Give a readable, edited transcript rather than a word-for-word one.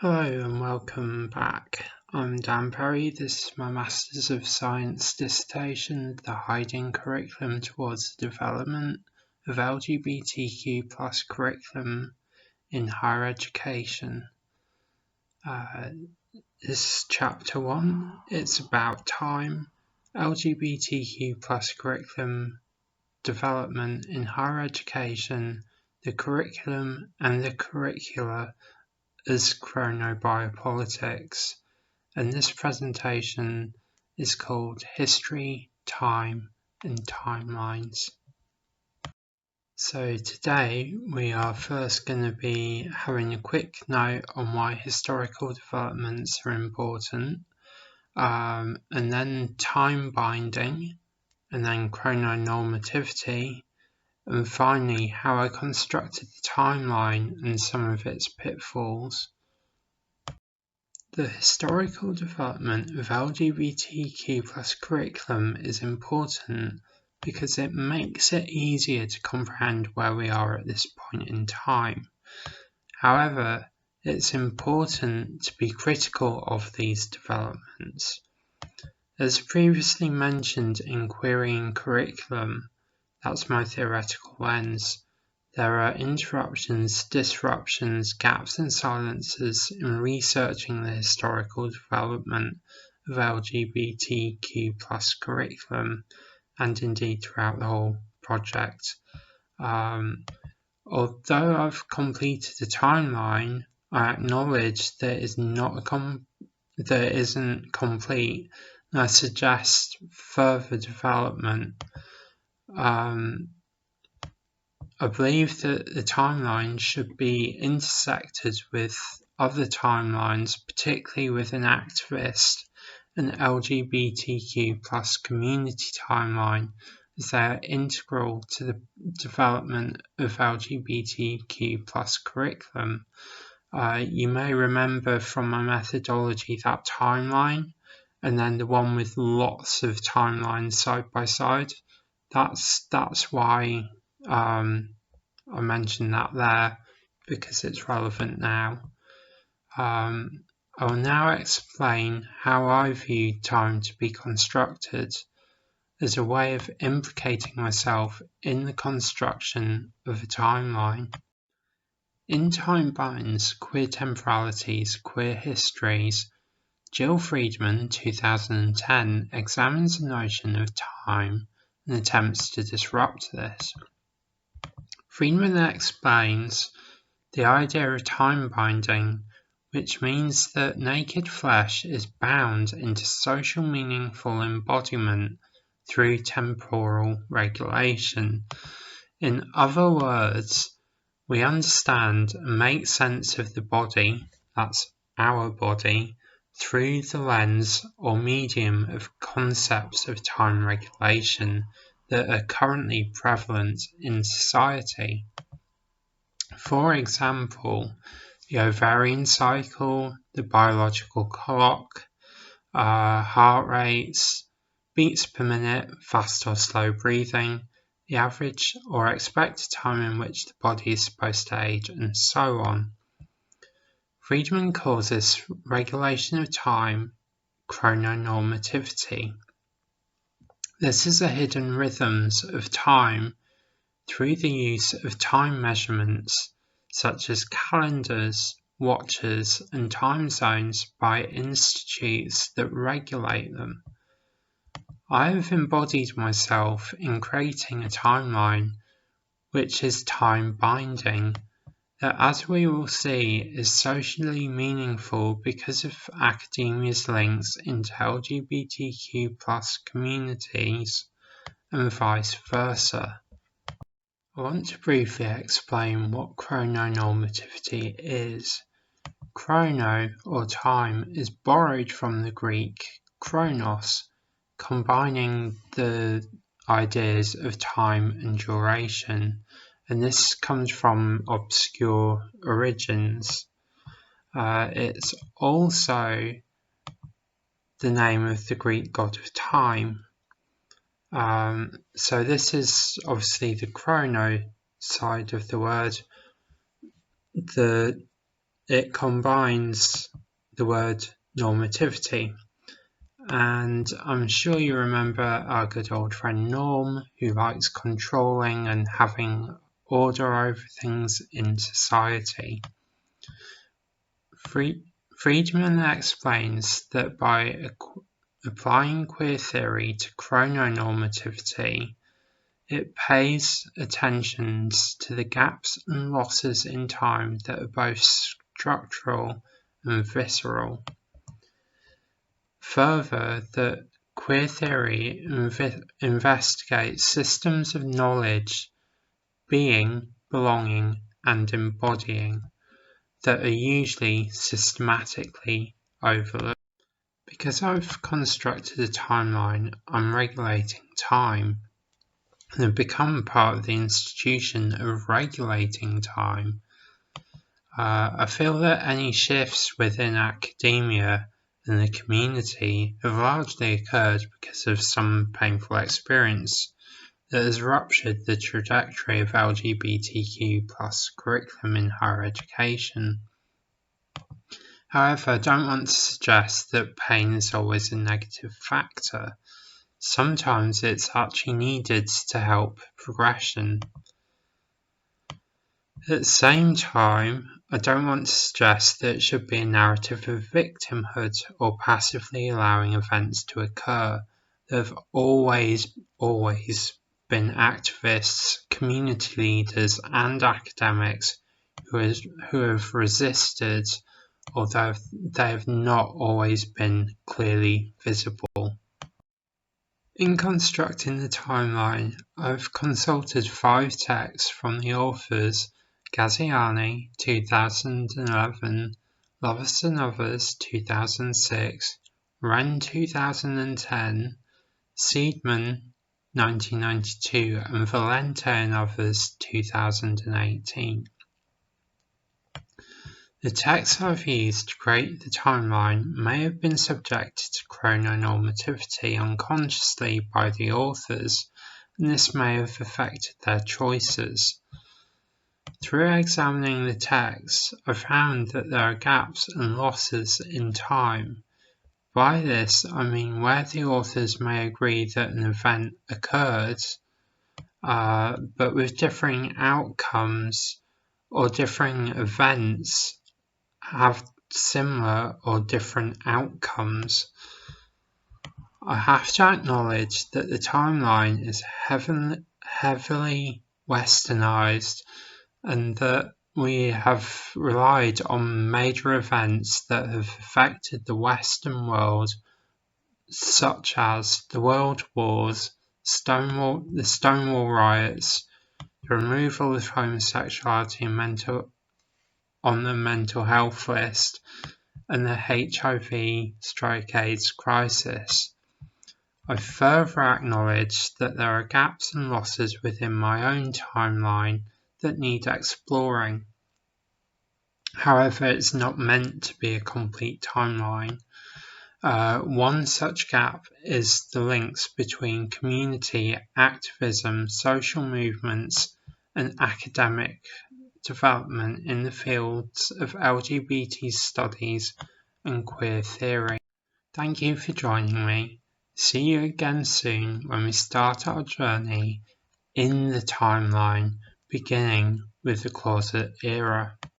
Hello and welcome back. I'm Dan Perry. This is my Masters of Science dissertation, The Hiding Curriculum Towards the Development of LGBTQ+ Curriculum in Higher Education. This is Chapter 1. It's about time, LGBTQ+ Curriculum Development in Higher Education, the Curriculum and the Curricula as chronobiopolitics, and this presentation is called History, Time and Timelines. So today we are first going to be having a quick note on why historical developments are important, and then time binding, and then chrononormativity, and finally how I constructed the timeline and some of its pitfalls. The historical development of LGBTQ+ curriculum is important because it makes it easier to comprehend where we are at this point in time. However, it's important to be critical of these developments. As previously mentioned in Querying Curriculum, that's my theoretical lens, there are interruptions, disruptions, gaps and silences in researching the historical development of LGBTQ+ curriculum, and indeed throughout the whole project. Although I've completed a timeline, I acknowledge that it isn't complete, and I suggest further development. I believe that the timeline should be intersected with other timelines, particularly with an activist and LGBTQ+ community timeline, as they are integral to the development of LGBTQ+ curriculum. You may remember from my methodology that timeline, and then the one with lots of timelines side by side. That's why I mentioned that there, because it's relevant now. I will now explain how I view time to be constructed as a way of implicating myself in the construction of a timeline. In Time Binds, Queer Temporalities, Queer Histories, Jill Friedman, 2010, examines the notion of time and attempts to disrupt this. Friedman explains the idea of time binding, which means that naked flesh is bound into social meaningful embodiment through temporal regulation. In other words, we understand and make sense of the body, that's our body, through the lens or medium of concepts of time regulation that are currently prevalent in society. For example, the ovarian cycle, the biological clock, heart rates, beats per minute, fast or slow breathing, the average or expected time in which the body is supposed to age, and so on. Friedman calls this regulation of time chrononormativity. This is the hidden rhythms of time through the use of time measurements such as calendars, watches, and time zones by institutes that regulate them. I have embodied myself in creating a timeline which is time binding, that, as we will see, is socially meaningful because of academia's links into LGBTQ+ communities and vice versa. I want to briefly explain what chrononormativity is. Chrono, or time, is borrowed from the Greek chronos, combining the ideas of time and duration, and this comes from obscure origins. It's also the name of the Greek god of time. So this is obviously the chrono side of the word. The it combines the word normativity. And I'm sure you remember our good old friend Norm, who likes controlling and having order over things in society. Friedman explains that by applying queer theory to chrononormativity, it pays attention to the gaps and losses in time that are both structural and visceral. Further, that queer theory investigates systems of knowledge, being, belonging, and embodying that are usually systematically overlooked. Because I've constructed a timeline, I'm regulating time and have become part of the institution of regulating time. I feel that any shifts within academia and the community have largely occurred because of some painful experience that has ruptured the trajectory of LGBTQ+ curriculum in higher education. However, I don't want to suggest that pain is always a negative factor. Sometimes it's actually needed to help progression. At the same time, I don't want to suggest that it should be a narrative of victimhood or passively allowing events to occur. There have always been activists, community leaders, and academics who have resisted, although they have not always been clearly visible. In constructing the timeline, I've consulted 5 texts from the authors Gaziani, 2011, Lovers and Others, 2006, Wren, 2010, Seidman, 1992, and Valente and Others, 2018. The texts I've used to create the timeline may have been subjected to chrononormativity unconsciously by the authors, and this may have affected their choices. Through examining the texts, I found that there are gaps and losses in time. By this, I mean where the authors may agree that an event occurred, but with differing outcomes, or differing events have similar or different outcomes. I have to acknowledge that the timeline is heavily westernized and that we have relied on major events that have affected the Western world, such as the World Wars, the Stonewall riots, the removal of homosexuality on the mental health list, and the HIV/AIDS crisis. I further acknowledge that there are gaps and losses within my own timeline that need exploring. However, it's not meant to be a complete timeline. One such gap is the links between community activism, social movements, and academic development in the fields of LGBT studies and queer theory. Thank you for joining me. See you again soon when we start our journey in the timeline, beginning with the closet era.